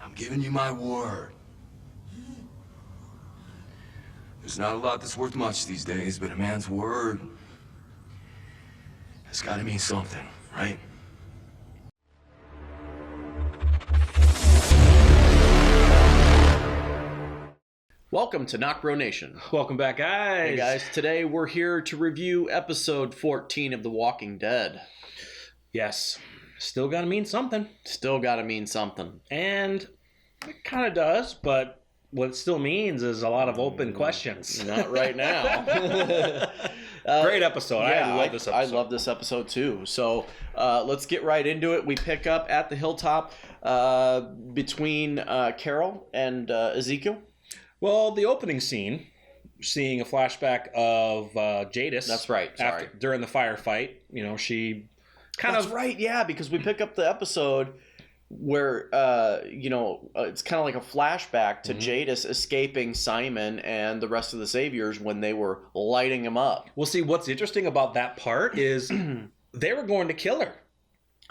I'm giving you my word. There's not a lot that's worth much these days, but a man's word has got to mean something, right? Welcome to NocBro Nation. Welcome back, guys. Hey, guys. Today we're here to review episode 14 of The Walking Dead. Yes. Still gotta mean something. Still gotta mean something. And it kind of does, but what it still means is a lot of open questions. Not right now. Great episode. Yeah, I love this episode. I love this episode too. So let's get right into it. We pick up at the hilltop between Carol and Ezekiel. Well, the opening scene, seeing a flashback of Jadis. That's right. Sorry. During the firefight, you know, she That's right, yeah, because we pick up the episode where, it's kind of like a flashback to Jadis escaping Simon and the rest of the Saviors when they were lighting him up. Well, see, what's interesting about that part is they were going to kill her.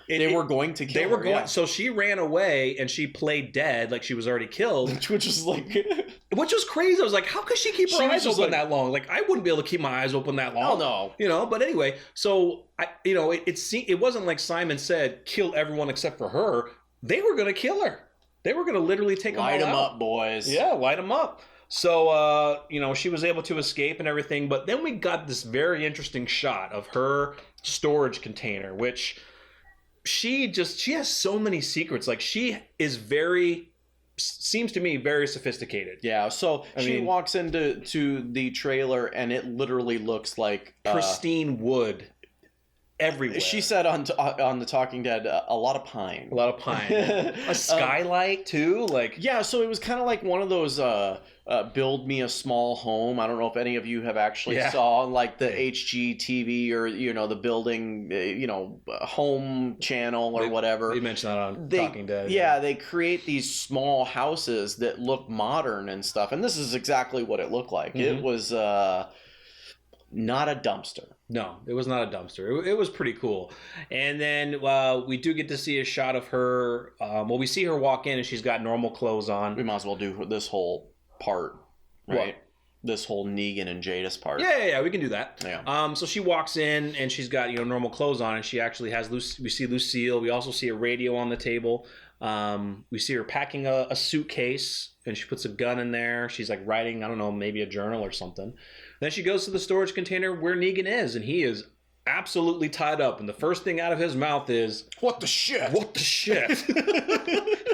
They were going to kill her. Yeah. So she ran away and she played dead, like she was already killed. Which was like... Which was crazy. I was like, how could she keep her eyes open that long? Like, I wouldn't be able to keep my eyes open that long. No. You know, but anyway, so, it wasn't like Simon said, kill everyone except for her. They were going to kill her. They were going to literally take them all out. Light them up, boys. Yeah, light them up. So, she was able to escape and everything. But then we got this very interesting shot of her storage container, which she has so many secrets. Like, she is seems to me very sophisticated. Yeah, so she walks into the trailer and it literally looks like pristine wood everywhere. She said on the Talking Dead, a lot of pine. A lot of pine. A skylight too, like yeah. So it was kind of like one of those build me a small home. I don't know if any of you have actually saw like the HGTV or the building home channel or whatever. They mentioned that on Talking Dead. Yeah, they create these small houses that look modern and stuff, and this is exactly what it looked like. It was not a dumpster. No, it was not a dumpster. It was pretty cool. And then we do get to see a shot of her. We see her walk in and she's got normal clothes on. We might as well do this whole part, right? What? This whole Negan and Jadis part. Yeah, we can do that. Yeah. So she walks in and she's got normal clothes on, and she actually has we see Lucille. We also see a radio on the table. We see her packing a suitcase, and she puts a gun in there. She's like writing, I don't know, maybe a journal or something. Then she goes to the storage container where Negan is, and he is absolutely tied up. And the first thing out of his mouth is, "What the shit? What the shit?"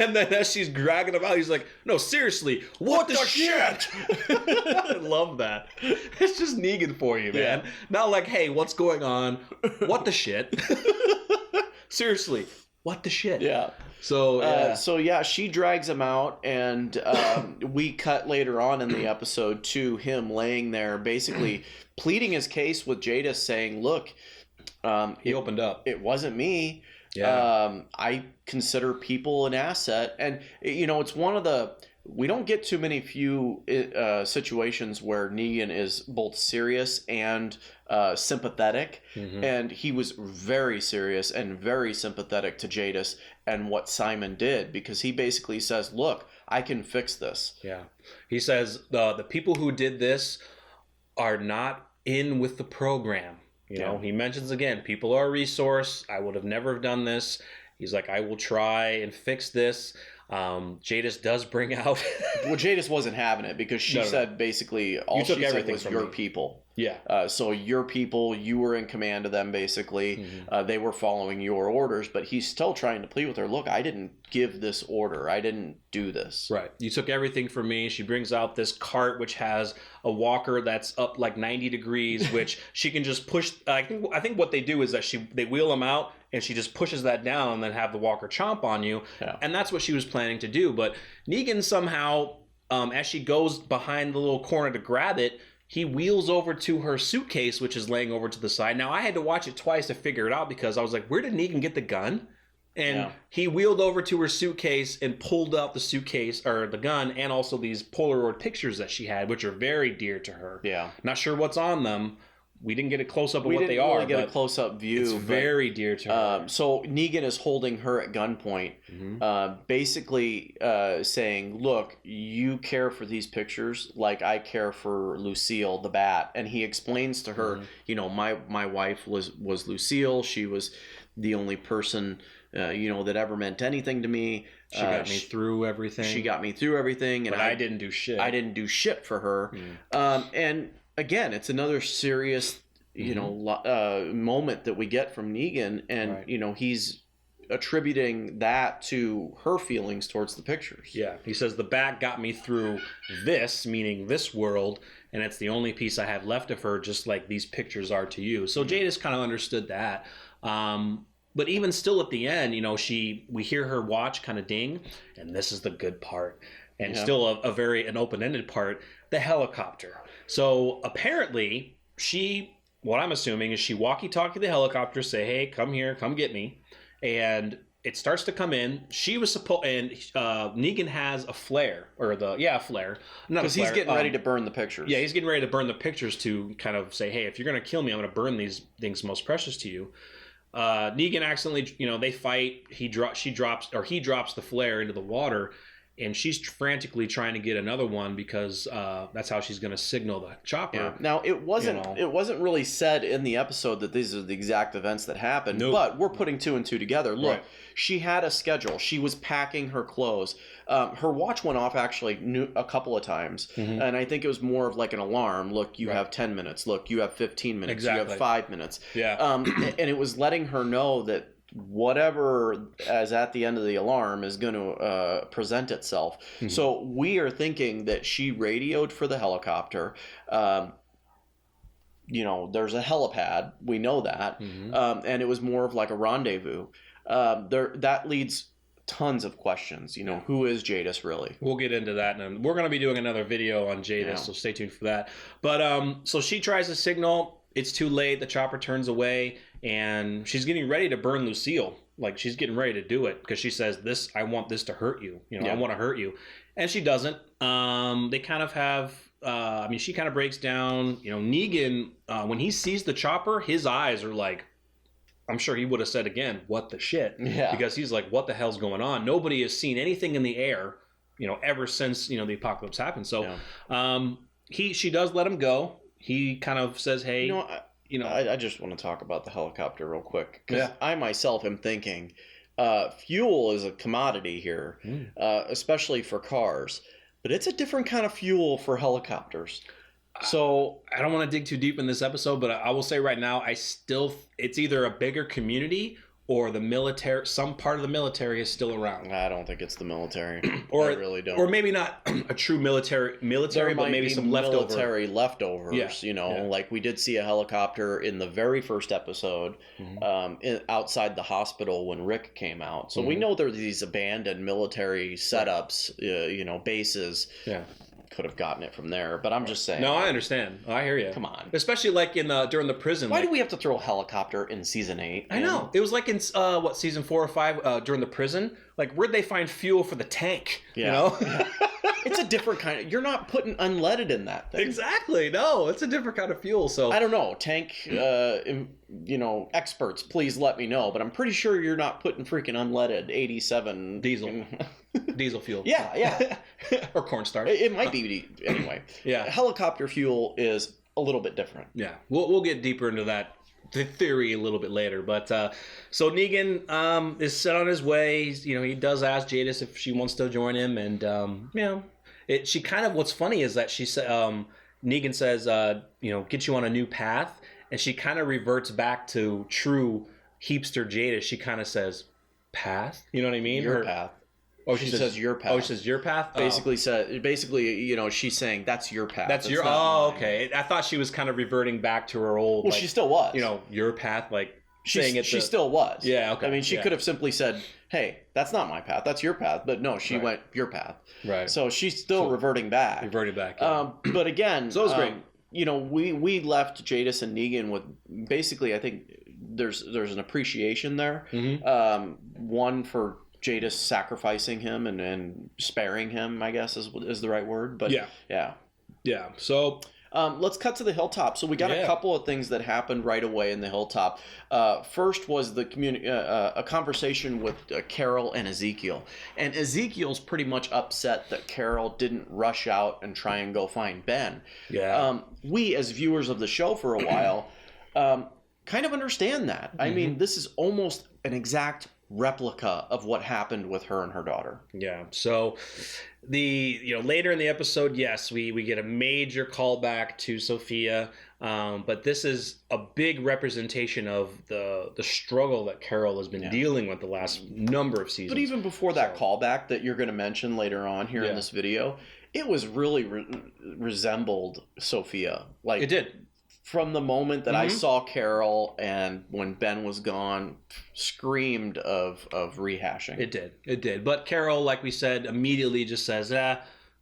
And then as she's dragging him out, he's like, "No, seriously, what the shit?" I love that. It's just Negan for you, man. Yeah. Not like, "Hey, what's going on? What the shit?" Seriously, what the shit? Yeah. So she drags him out, and we cut later on in the episode to him laying there, basically pleading his case with Jadis, saying, "Look, he opened up. It wasn't me. Yeah. I consider people an asset, and it's one of the." We don't get too many situations where Negan is both serious and sympathetic, and he was very serious and very sympathetic to Jadis and what Simon did, because he basically says, "Look, I can fix this." Yeah, he says the people who did this are not in with the program. He mentions again, people are a resource. I would have never have done this. He's like, I will try and fix this. Jadis does bring out... Well, Jadis wasn't having it, because she said basically all she said was your people. Yeah. So your people, you were in command of them, basically. They were following your orders, but he's still trying to plead with her. Look, I didn't give this order. I didn't do this. Right. You took everything from me. She brings out this cart, which has a walker that's up like 90 degrees, which she can just push. I think what they do is that they wheel them out, and she just pushes that down and then have the walker chomp on you. Yeah. And that's what she was planning to do. But Negan somehow, as she goes behind the little corner to grab it, he wheels over to her suitcase, which is laying over to the side. Now, I had to watch it twice to figure it out, because I was like, where did Negan get the gun? And he wheeled over to her suitcase and pulled out the suitcase, or the gun, and also these Polaroid pictures that she had, which are very dear to her. Yeah. Not sure what's on them, we didn't get a close up of we what didn't they are. really get a but close up view. it's very dear to her. So Negan is holding her at gunpoint, basically saying, "Look, you care for these pictures like I care for Lucille the Bat," and he explains to her, you know, my wife was Lucille. She was the only person, you know, that ever meant anything to me. She got me through everything. She got me through everything, and but I didn't do shit. I didn't do shit for her. And again, it's another serious, you know, moment that we get from Negan, and you know, he's attributing that to her feelings towards the pictures. Yeah, he says the Bat got me through this, meaning this world, and it's the only piece I have left of her, just like these pictures are to you. So Jadis kind of understood that. But even still at the end, you know, we hear her watch kind of ding, and this is the good part, and still an open-ended part, the helicopter. So apparently what I'm assuming is she walkie-talkie the helicopter, say, hey, come here, come get me. And it starts to come in. She was supposed, and Negan has a flare, a flare. Because he's getting ready to burn the pictures. Yeah, he's getting ready to burn the pictures to kind of say, hey, if you're going to kill me, I'm going to burn these things most precious to you. Negan accidentally, you know, they fight. He drops the flare into the water, and she's frantically trying to get another one because that's how she's going to signal the chopper. Yeah. Now it wasn't really said in the episode that these are the exact events that happened, but we're putting two and two together. Look, she had a schedule. She was packing her clothes. Her watch went off actually a couple of times, and I think it was more of like an alarm. Look, you have 10 minutes. Look, you have 15 minutes. Exactly. You have 5 minutes. Yeah. And it was letting her know that whatever is at the end of the alarm is going to present itself. So we are thinking that she radioed for the helicopter. You know, there's a helipad. We know that. And it was more of like a rendezvous. That leads tons of questions. You know, who is Jadis really? We'll get into that, and we're going to be doing another video on Jadis, so stay tuned for that. But so she tries to signal. It's too late. The chopper turns away, and she's getting ready to burn Lucille. Like, she's getting ready to do it because she says, I want this to hurt you. You know, I want to hurt you. And she doesn't. They kind of have, she kind of breaks down. You know, Negan, when he sees the chopper, his eyes are like, I'm sure he would have said again, what the shit? Yeah. Because he's like, what the hell's going on? Nobody has seen anything in the air, you know, ever since, you know, the apocalypse happened. So she does let him go. He kind of says, hey, I just want to talk about the helicopter real quick, because I myself am thinking fuel is a commodity here, especially for cars, but it's a different kind of fuel for helicopters. So I don't want to dig too deep in this episode, but I will say right now, it's either a bigger community or the military, some part of the military is still around. I don't think it's the military. I really don't. Or maybe not a true military, but maybe some military leftovers. You know, like we did see a helicopter in the very first episode outside the hospital when Rick came out. So we know there are these abandoned military setups, you know, bases. Yeah. Could have gotten it from there, but I'm just saying. No, I understand. I hear you. Come on. Especially like during the prison. Why do we have to throw a helicopter in season 8? I know. It was like in season 4 or 5 during the prison. Like, where'd they find fuel for the tank? Yeah. You know? It's a different kind of. You're not putting unleaded in that thing. Exactly. No, it's a different kind of fuel. So I don't know. Tank, you know, experts, please let me know. But I'm pretty sure you're not putting freaking unleaded 87 diesel. Diesel fuel. Yeah. Or cornstarch. It might be anyway. Yeah. Helicopter fuel is a little bit different. Yeah. We'll get deeper into that theory a little bit later. But so Negan is set on his way. He does ask Jadis if she wants to join him, and she kind of, what's funny is that she said Negan says get you on a new path, and she kind of reverts back to true Heapster Jadis. She kind of says path. You know what I mean? Your path. Oh, she says your path. Oh, she says your path. Basically, she's saying that's your path. That's your. Oh, okay. I thought she was kind of reverting back to her old. Well, she still was. Your path, like saying it. She still was. Yeah. Okay. I mean, she could have simply said, "Hey, that's not my path. That's your path." But no, she went your path. Right. So she's still reverting back. Reverting back. Yeah. But again, so it was great. We left Jadis and Negan with basically, I think there's an appreciation there. One for Jadis sacrificing him and sparing him, I guess is the right word. But yeah. So Let's cut to the hilltop. So we got a couple of things that happened right away in the hilltop. First was the a conversation with Carol and Ezekiel. And Ezekiel's pretty much upset that Carol didn't rush out and try and go find Ben. Yeah. We, as viewers of the show for a while, kind of understand that. I mean, this is almost an exact replica of what happened with her and her daughter. Yeah. So later in the episode, yes, we get a major callback to Sophia, but this is a big representation of the struggle that Carol has been dealing with the last number of seasons. But even before that callback that you're going to mention later on here in this video, it was really resembled Sophia. Like, it did. From the moment that I saw Carol and when Ben was gone, screamed of rehashing. It did. But Carol, like we said, immediately just says,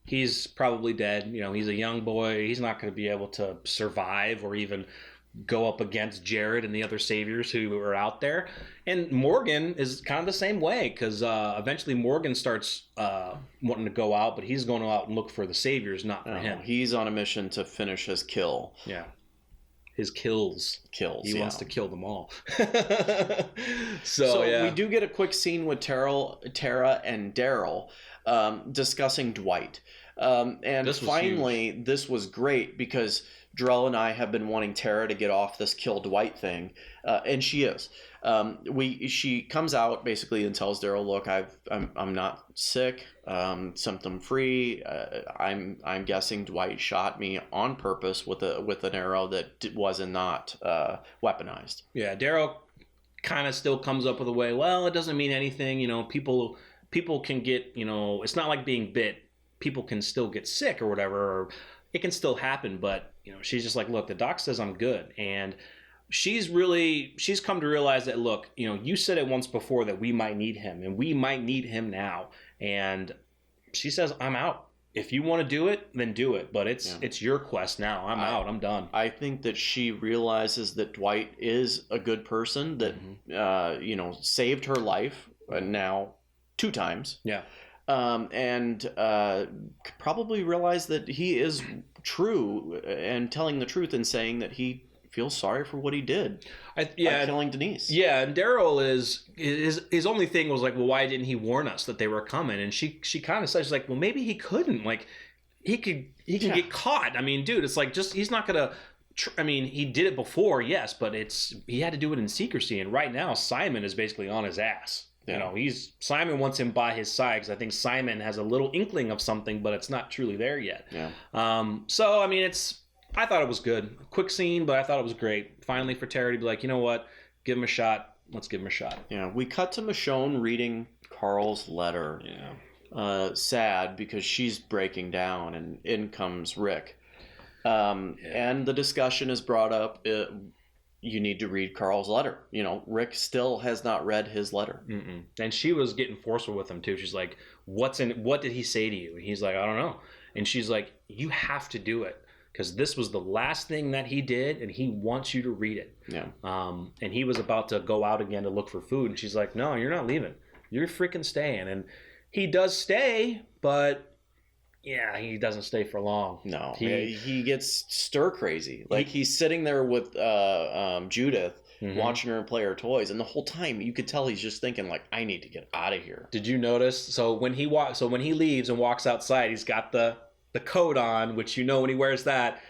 he's probably dead. He's a young boy. He's not going to be able to survive or even go up against Jared and the other saviors who are out there. And Morgan is kind of the same way, because eventually Morgan starts wanting to go out, but he's going out and look for the saviors, not for him. He's on a mission to finish his kill. Yeah. His kills. He wants to kill them all. So we do get a quick scene with Tara and Daryl discussing Dwight. And this was great because Jarell and I have been wanting Tara to get off this kill Dwight thing, and she is. She comes out basically and tells Daryl, "Look, I'm not sick, symptom free. I'm guessing Dwight shot me on purpose with an arrow that was not weaponized." Yeah, Daryl kind of still comes up with a way. Well, it doesn't mean anything. People can get. It's not like being bit. People can still get sick or whatever, or it can still happen. But she's just like, "Look, the doc says I'm good," and she's come to realize that, look, you said it once before that we might need him, and we might need him now. And she says, "I'm out. If you want to do it, then do it. But it's your quest now. I'm out. I'm done." I think that she realizes that Dwight is a good person that saved her life now 2 times. Yeah. And probably realized that he is true and telling the truth and saying that he feels sorry for what he did by killing Denise. Yeah, and Daryl his only thing was like, well, why didn't he warn us that they were coming? And she kind of says, she's like, well, maybe he couldn't. Like, he can get caught. I mean, dude, it's like, just he's not gonna. He did it before, yes, but he had to do it in secrecy. And right now, Simon is basically on his ass. Yeah. Simon wants him by his side because I think Simon has a little inkling of something, but it's not truly there yet. Yeah. I thought it was good. Quick scene, but I thought it was great. Finally, for Terry to be like, you know what? Give him a shot. Let's give him a shot. Yeah. We cut to Michonne reading Carl's letter. Yeah. Sad because she's breaking down, and in comes Rick. And the discussion is brought up. You need to read Carl's letter. Rick still has not read his letter. Mm-mm. And she was getting forceful with him too. She's like, what did he say to you? And he's like, I don't know. And she's like, you have to do it, because this was the last thing that he did, and he wants you to read it. Yeah. And he was about to go out again to look for food, and she's like, no, you're not leaving. You're freaking staying. And he does stay, but yeah, he doesn't stay for long. No, he gets stir crazy. Like, he's sitting there with Judith, watching her play her toys, and the whole time you could tell he's just thinking, like, I need to get out of here. Did you notice? So when he leaves and walks outside, he's got the coat on, which when he wears that,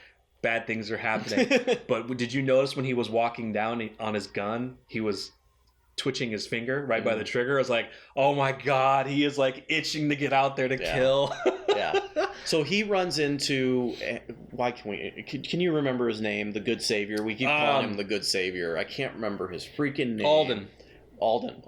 bad things are happening. But did you notice when he was walking down on his gun, he was twitching his finger right by the trigger? I was like, oh my God, he is like itching to get out there to kill. Yeah. So he runs into, can you remember his name? The Good Savior. We keep calling him the Good Savior. I can't remember his freaking name. Alden.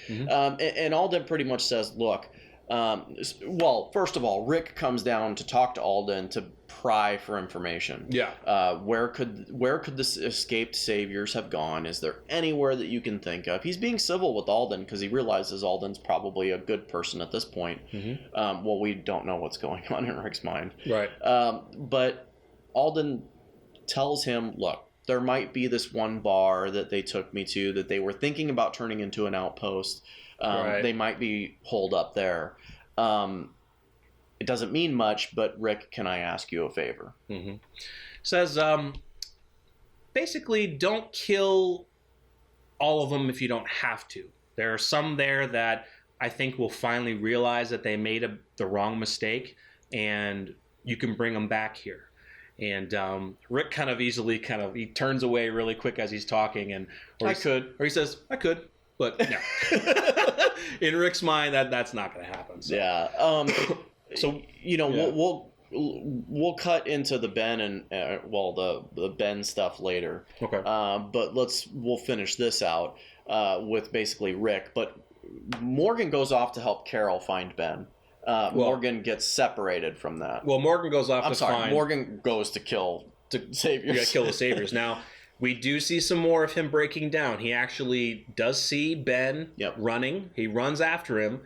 Yeah. And Alden pretty much says, look, first of all, Rick comes down to talk to Alden to pry for information. Yeah. Where could the escaped saviors have gone? Is there anywhere that you can think of? He's being civil with Alden because he realizes Alden's probably a good person at this point. We don't know what's going on in Rick's mind. Right. But Alden tells him, look, there might be this one bar that they took me to that they were thinking about turning into an outpost. They might be holed up there. it doesn't mean much, but Rick, can I ask you a favor? Mm-hmm. Says, basically, don't kill all of them if you don't have to. There are some there that I think will finally realize that they made the wrong mistake, and you can bring them back here. And Rick kind of easily he turns away really quick as he's talking, and or he says, I could, but no. In Rick's mind, that's not going to happen. So. Yeah. So we'll cut into the Ben and the Ben stuff later. Okay. But we'll finish this out with basically Rick. But Morgan goes off to help Carol find Ben. Morgan gets separated from that. Well, Morgan goes off find... Morgan goes to kill the Saviors. You gotta kill the Saviors. Now, we do see some more of him breaking down. He actually does see Ben running. He runs after him.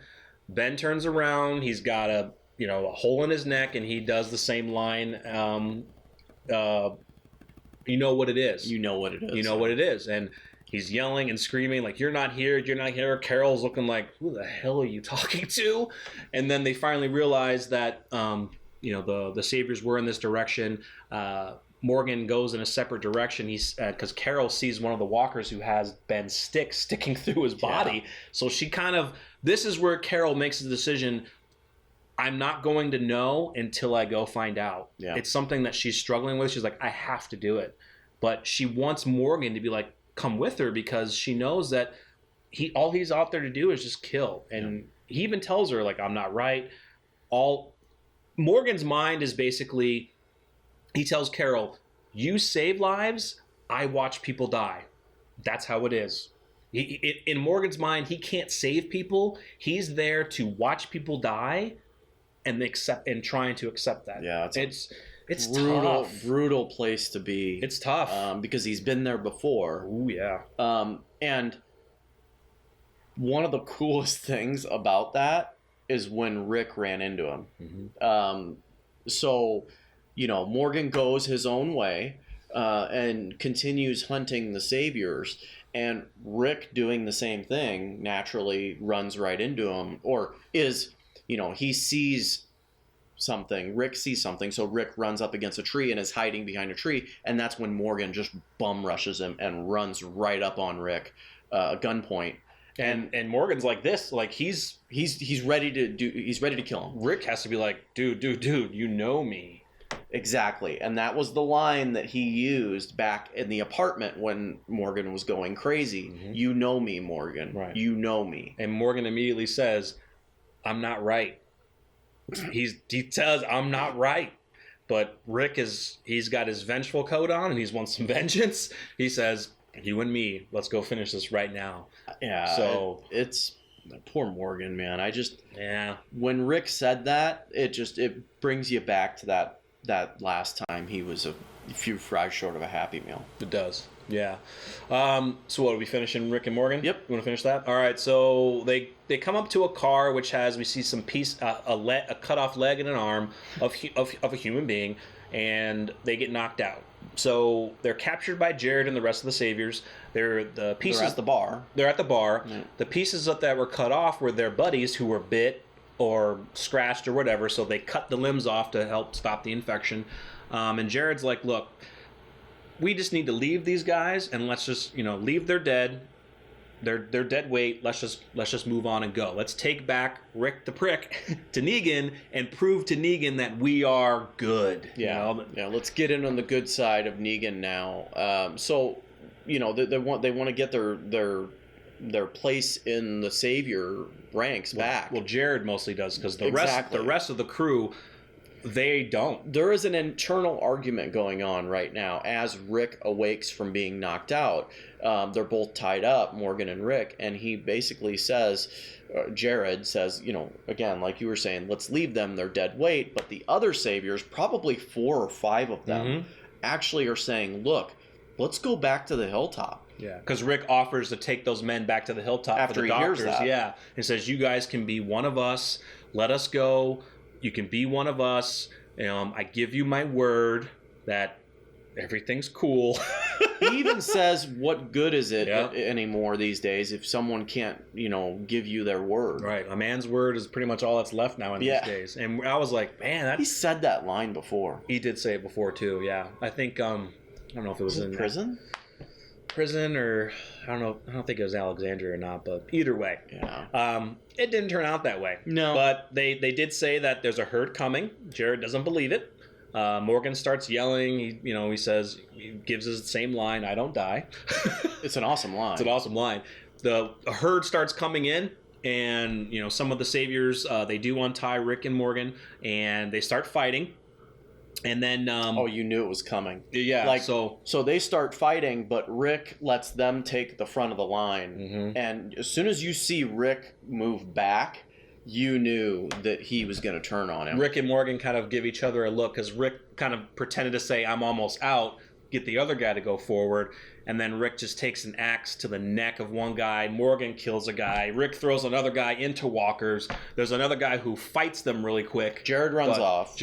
Ben turns around. He's got a hole in his neck, and he does the same line. You know what it is. You know what it is. You know what it is. And he's yelling and screaming like, you're not here, you're not here. Carol's looking like, who the hell are you talking to? And then they finally realize that, the Saviors were in this direction. Morgan goes in a separate direction. He's because Carol sees one of the walkers who has Ben's stick sticking through his body. Yeah. So she this is where Carol makes the decision, I'm not going to know until I go find out. Yeah. It's something that she's struggling with. She's like, I have to do it. But she wants Morgan to be like, come with her, because she knows that all he's out there to do is just kill. And he even tells her, like, I'm not right. Morgan's mind is basically, he tells Carol, you save lives, I watch people die. That's how it is. In Morgan's mind, he can't save people. He's there to watch people die and trying to accept that. Yeah, it's brutal place to be. It's tough because he's been there before. Ooh, yeah. And one of the coolest things about that is when Rick ran into him. Mm-hmm. So, Morgan goes his own way and continues hunting the Saviors. And Rick, doing the same thing, naturally runs right into him, or is, he sees something. Rick sees something, so Rick runs up against a tree and is hiding behind a tree, and that's when Morgan just bum rushes him and runs right up on Rick, gunpoint. And Morgan's like this, like he's ready to kill him. Rick has to be like, dude, you know me. Exactly. And that was the line that he used back in the apartment when Morgan was going crazy. Mm-hmm. You know me, Morgan. Right. You know me. And Morgan immediately says, I'm not right. He says, I'm not right. But Rick he's got his vengeful coat on and he wants some vengeance. He says, you and me, let's go finish this right now. Yeah. So it's poor Morgan, man. When Rick said that, it brings you back to that last time he was a few fries short of a Happy Meal. It does. Yeah. So what, are we finishing Rick and Morgan? Yep. You want to finish that? All right. So they come up to a car which we see some a cut off leg and an arm of a human being, and they get knocked out. So they're captured by Jared and the rest of the Saviors. They're at the bar. Yeah. The pieces that were cut off were their buddies who were bit or scratched or whatever, so they cut the limbs off to help stop the infection. And Jared's like, look, we just need to leave these guys and let's just, leave their dead. They're dead weight. Let's just move on and go. Let's take back Rick the Prick to Negan and prove to Negan that we are good. Yeah. Let's get in on the good side of Negan now. So, they want to get their place in the Savior ranks back. Well, Jared mostly does, because the rest of the crew, they don't. There is an internal argument going on right now as Rick awakes from being knocked out. They're both tied up, Morgan and Rick, and he basically says, Jared says, again, like you were saying, let's leave them, they're dead weight. But the other Saviors, probably 4 or 5 of them, actually are saying, look, let's go back to the hilltop. Yeah, because Rick offers to take those men back to the hilltop after for the he doctors. Hears that. Yeah, and says, you guys can be one of us. Let us go. You can be one of us. I give you my word that everything's cool. He even says, "What good is it Yep. anymore these days if someone can't, give you their word?" Right. A man's word is pretty much all that's left now in these days. And I was like, man, He said that line before. he did say it before too. Yeah. I think I don't know if it was in Prison? or I don't know. I don't think it was Alexandria or not, but either way, Yeah. it didn't turn out that way. No. But they did say that there's a herd coming. Jared doesn't believe it. Morgan starts yelling. He says, he gives us the same line, "I don't die." It's an awesome line. It's an awesome line. The herd starts coming in, and some of the saviors they do untie Rick and Morgan, and they start fighting. And then you knew it was coming. Yeah. So they start fighting, but Rick lets them take the front of the line. Mm-hmm. And as soon as you see Rick move back, you knew that he was going to turn on him. Rick and Morgan kind of give each other a look, because Rick kind of pretended to say, "I'm almost out," get the other guy to go forward, and then Rick just takes an axe to the neck of one guy. Morgan kills a guy. Rick throws another guy into walkers. There's another guy who fights them really quick. Jared runs off.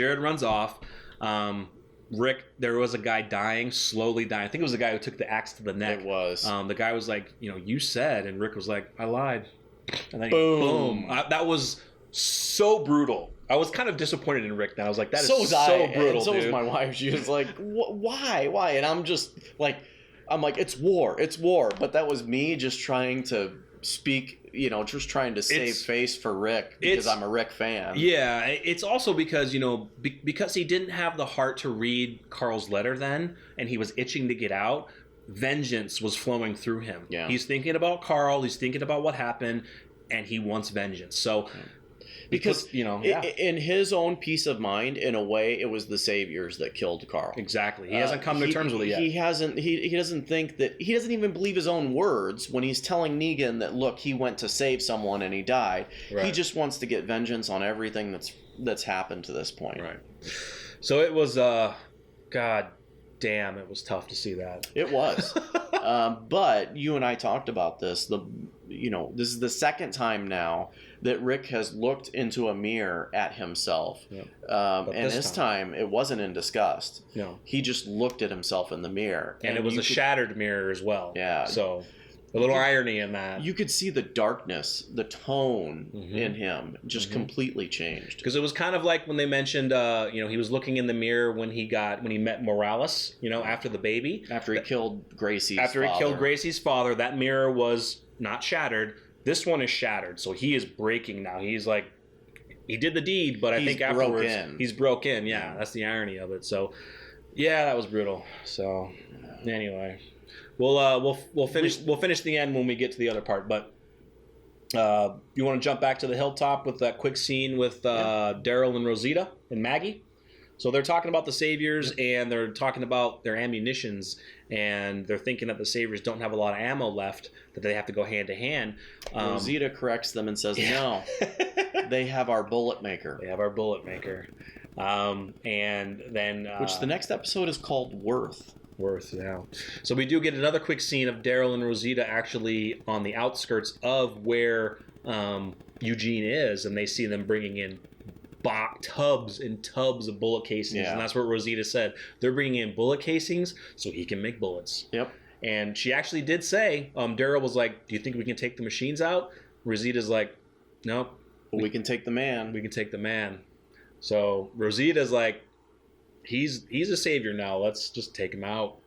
Rick, there was a guy slowly dying. I think it was the guy who took the axe to the neck. It was. The guy was like, "You said," and Rick was like, "I lied." And then Boom. That was so brutal. I was kind of disappointed in Rick now. I was like, that is so was so brutal, and so dude. was my wife. She was like, why? And I'm just like, it's war. But that was me just trying to speak, just trying to save face for Rick because I'm a Rick fan. Yeah, it's also because, because he didn't have the heart to read Carl's letter then, and he was itching to get out. Vengeance was flowing through him. Yeah. He's thinking about Carl. He's thinking about what happened, and he wants vengeance. So, because in his own peace of mind, in a way, it was the saviors that killed Carl. Exactly. He hasn't come to terms with it yet. He hasn't. He doesn't think that. He doesn't even believe his own words when he's telling Negan that, look, he went to save someone and he died. Right. He just wants to get vengeance on everything that's happened to this point. Right. So it was. God damn, it was tough to see that. It was. But you and I talked about this. This is the second time now that Rick has looked into a mirror at himself. Yep. And this time it wasn't in disgust. No. He just looked at himself in the mirror. And it was a shattered mirror as well. Yeah. So a little irony in that. You could see the darkness, the tone in him just completely changed. Because it was kind of like when they mentioned, he was looking in the mirror when he met Morales, after the baby. After he killed Gracie's After father. he killed Gracie's father, that mirror was not shattered. This one is shattered. So he is breaking now. He's like, he did the deed, but I think afterwards he's broken. Yeah, that's the irony of it. So, yeah, that was brutal. So, anyway. We'll finish the end when we get to the other part, but you want to jump back to the hilltop with that quick scene with Daryl and Rosita and Maggie. So they're talking about the saviors and they're talking about their ammunitions, and they're thinking that the saviors don't have a lot of ammo left, that they have to go hand to hand. Rosita corrects them and says, "No, they have our bullet maker." They have our bullet maker, and then which the next episode is called Worth. Yeah. So we do get another quick scene of Daryl and Rosita actually on the outskirts of where Eugene is, and they see them bringing in tubs and tubs of bullet casings, and that's what Rosita said. They're bringing in bullet casings so he can make bullets. Yep. And she actually did say, Daryl was like, "Do you think we can take the machines out?" Rosita's like, "Nope. But we can take the man. We can take the man." So Rosita's like, He's a savior now. Let's just take him out.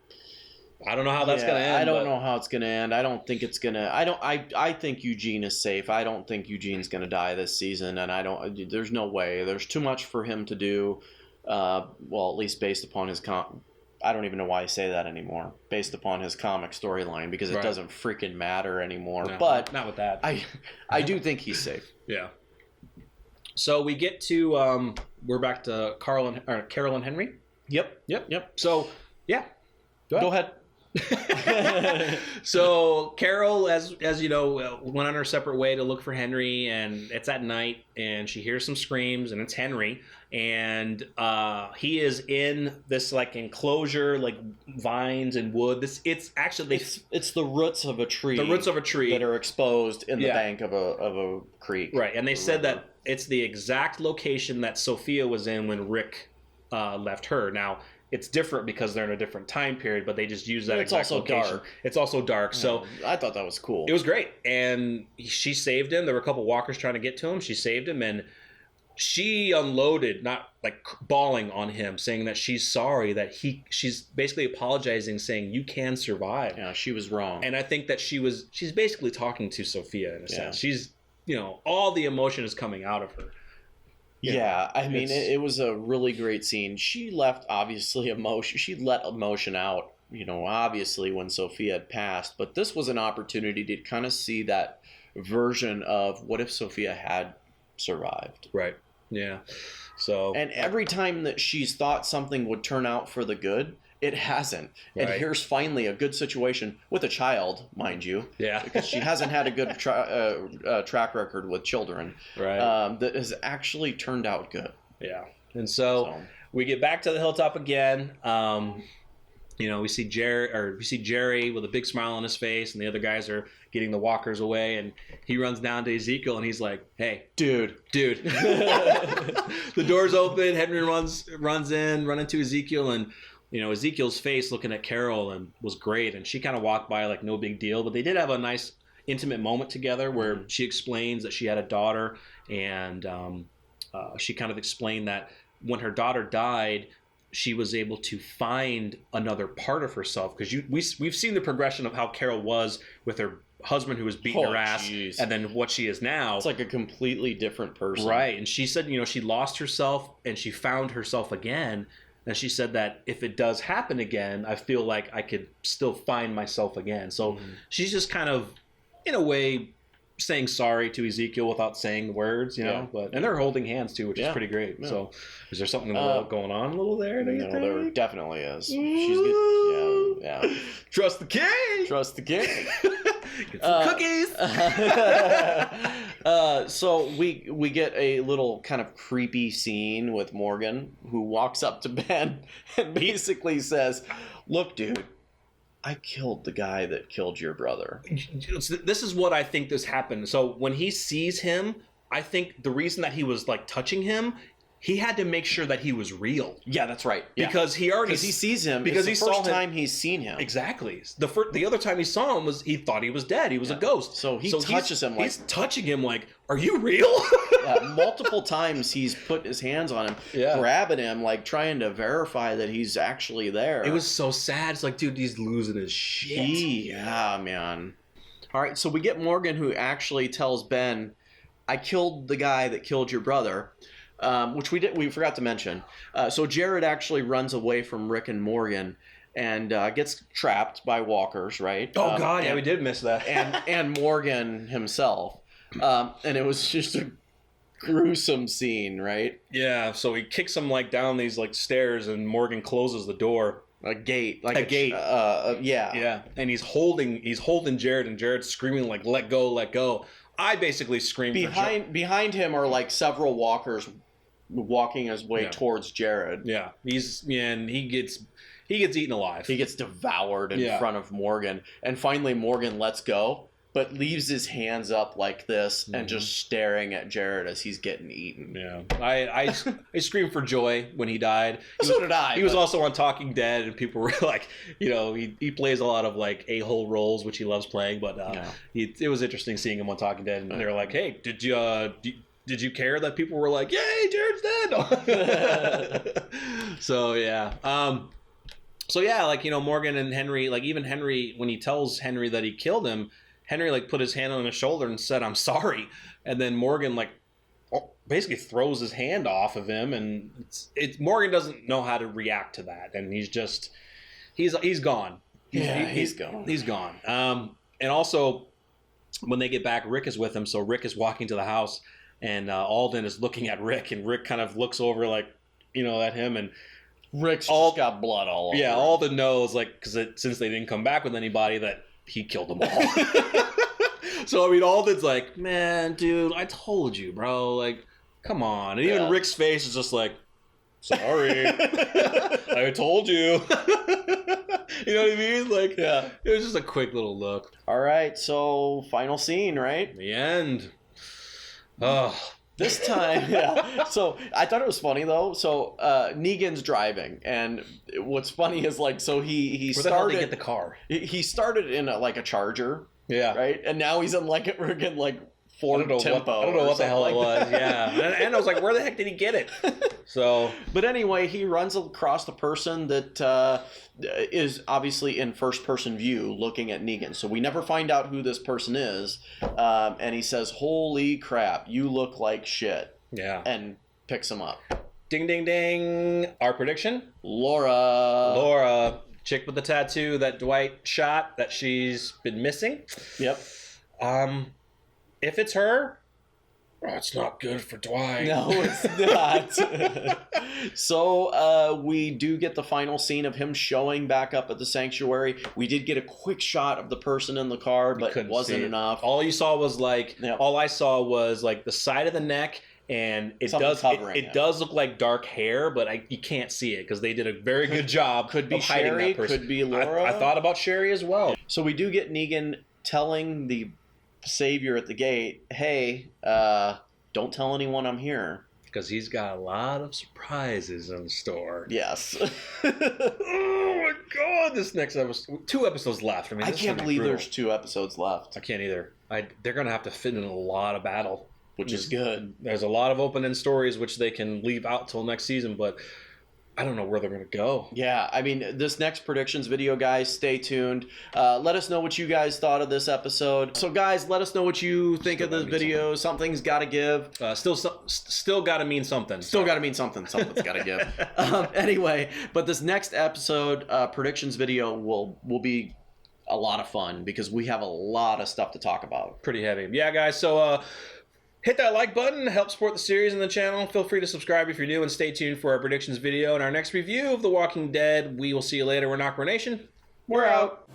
I don't know how that's gonna end. I don't know how it's gonna end. I don't think it's gonna. I think Eugene is safe. I don't think Eugene's gonna die this season, and there's no way. There's too much for him to do. Well, at least based upon his I don't even know why I say that anymore. Based upon his comic storyline, because it doesn't freaking matter anymore. No, but not with that. I do think he's safe. Yeah. So we get to we're back to Carol and Henry. Yep. So yeah, go ahead. So Carol, as you know, went on her separate way to look for Henry, and it's at night, and she hears some screams, and it's Henry, and he is in this like enclosure, like vines and wood. It's actually it's the roots of a tree. The roots of a tree that are exposed in the bank of a creek. Right, and they said that it's the exact location that Sophia was in when Rick left her. Now, it's different because they're in a different time period, but they just use that It's exact also location. dark. It's also dark. So I thought that was cool. it was great. And she saved him. There were a couple walkers trying to get to him. She saved him, and she unloaded, not like bawling on him, saying that she's sorry, that she's basically apologizing, saying you can survive. Yeah, she was wrong. And I think that she's basically talking to Sophia in a sense. She's, all the emotion is coming out of her. Yeah, I mean, it was a really great scene. She left, obviously, emotion. She let emotion out, obviously, when Sophia had passed. But this was an opportunity to kind of see that version of what if Sophia had survived. Right. Yeah. So. And every time that she's thought something would turn out for the good, it hasn't. Right. And here's finally a good situation with a child, mind you. Yeah. Because she hasn't had a good track record with children. Right. That has actually turned out good. Yeah. And so we get back to the hilltop again. We see Jerry with a big smile on his face, and the other guys are getting the walkers away, and he runs down to Ezekiel, and he's like, "Hey, dude." The door's open. Henry runs into Ezekiel, and Ezekiel's face looking at Carol and was great, and she kind of walked by like no big deal, but they did have a nice intimate moment together where she explains that she had a daughter, and she kind of explained that when her daughter died, she was able to find another part of herself, because we've seen the progression of how Carol was with her husband who was beating her ass, and then what she is now. It's like a completely different person. Right. And she said, she lost herself and she found herself again. And she said that if it does happen again, I feel like I could still find myself again. So she's just kind of, in a way, saying sorry to Ezekiel without saying the words, and they're holding hands too, which is pretty great. Yeah. So is there something going on a little there? There definitely is. She's good. Yeah. Trust the king. Trust the king. Get some cookies. So we get a little kind of creepy scene with Morgan, who walks up to Ben and basically says, "Look, dude, I killed the guy that killed your brother." This is what I think this happened. So when he sees him, I think the reason that he was like touching him, he had to make sure that he was real. Yeah, that's right. Yeah. Because he sees him. Because it's the first time he's seen him. Exactly. The other time he saw him was he thought he was dead. He was a ghost. So he touches him. He's touching him like, "Are you real?" Multiple times he's put his hands on him, grabbing him, like trying to verify that he's actually there. It was so sad. It's like, dude, he's losing his shit. Yeah, man. All right, so we get Morgan, who actually tells Ben, "I killed the guy that killed your brother." Which we forgot to mention. So Jared actually runs away from Rick and Morgan and gets trapped by walkers, right? Oh God, we did miss that. and Morgan himself, and it was just a gruesome scene, right? Yeah. So he kicks him like down these like stairs, and Morgan closes the door. A gate. Yeah. And he's holding Jared, and Jared's screaming like, "Let go, let go." I basically screamed. Behind him are like several walkers walking his way towards Jared. Yeah, he gets eaten alive. He gets devoured in front of Morgan, and finally Morgan lets go, but leaves his hands up like this and just staring at Jared as he's getting eaten. Yeah, I screamed for joy when he died. So did I. He was also on Talking Dead, and people were like, he plays a lot of like a-hole roles, which he loves playing. But it was interesting seeing him on Talking Dead, and they were like, "Hey, did you care that people were like, 'Yay, Jared's dead'?" So yeah. Morgan and Henry, like even Henry, when he tells Henry that he killed him, Henry like put his hand on his shoulder and said, "I'm sorry," and then Morgan like basically throws his hand off of him, and Morgan doesn't know how to react to that, and he's gone. He's gone. He's gone. And also when they get back, Rick is with him, so Rick is walking to the house, and Alden is looking at Rick, and Rick kind of looks over like at him, and Rick's just got blood all over. Yeah, Alden knows, like, because since they didn't come back with anybody, that he killed them all. So, I mean, Alden's like, "Man, dude, I told you, bro. Like, come on." And even Rick's face is just like, "Sorry. I told you." You know what I mean? Like, it was just a quick little look. All right, so final scene, right? The end. Oh, This time, yeah. So I thought it was funny though. So Negan's driving, and what's funny is like, so he Where the hell did started he get the car? He started in a Charger, Yeah. right, and now he's in like a friggin' like Ford Tempo. I don't know what the hell it was. That. Yeah, and I was like, where the heck did he get it? So, but anyway, he runs across the person that is obviously in first-person view, looking at Negan. So we never find out who this person is, and he says, "Holy crap, you look like shit." yeah. And picks him up. Ding, ding, ding. Our prediction? Laura, chick with the tattoo that Dwight shot that she's been missing. Yep. If it's her, it's not good for Dwight. No, it's not. So we do get the final scene of him showing back up at the sanctuary. We did get a quick shot of the person in the car, but it wasn't enough. All you saw was like, Yep. all I saw was like the side of the neck, and it does look like dark hair, but you can't see it because they did a very good job. Could be of hiding Sherry, that person. could be Laura. I thought about Sherry as well. So we do get Negan telling the savior at the gate, "Hey, don't tell anyone I'm here." Because he's got a lot of surprises in store. Yes. Oh my god, this next episode, 2 episodes left. I mean, I this is can't gonna be believe brutal. there's 2 episodes left, I can't either. They're gonna have to fit in a lot of battle, which is good. There's a lot of open-end stories which they can leave out till next season, but I don't know where they're gonna go. Yeah, I mean, this next predictions video, guys, stay tuned. Let us know what you guys thought of this episode. So, guys, let us know what you think of this video. Something's got to give. Still got to mean something. Still got to mean something. Something's got to give. Anyway, but this next episode predictions video will be a lot of fun because we have a lot of stuff to talk about. Pretty heavy. Yeah, guys. So hit that like button, help support the series and the channel. Feel free to subscribe if you're new, and stay tuned for our predictions video and our next review of The Walking Dead. We will see you later. We're NocBro Nation. We're out.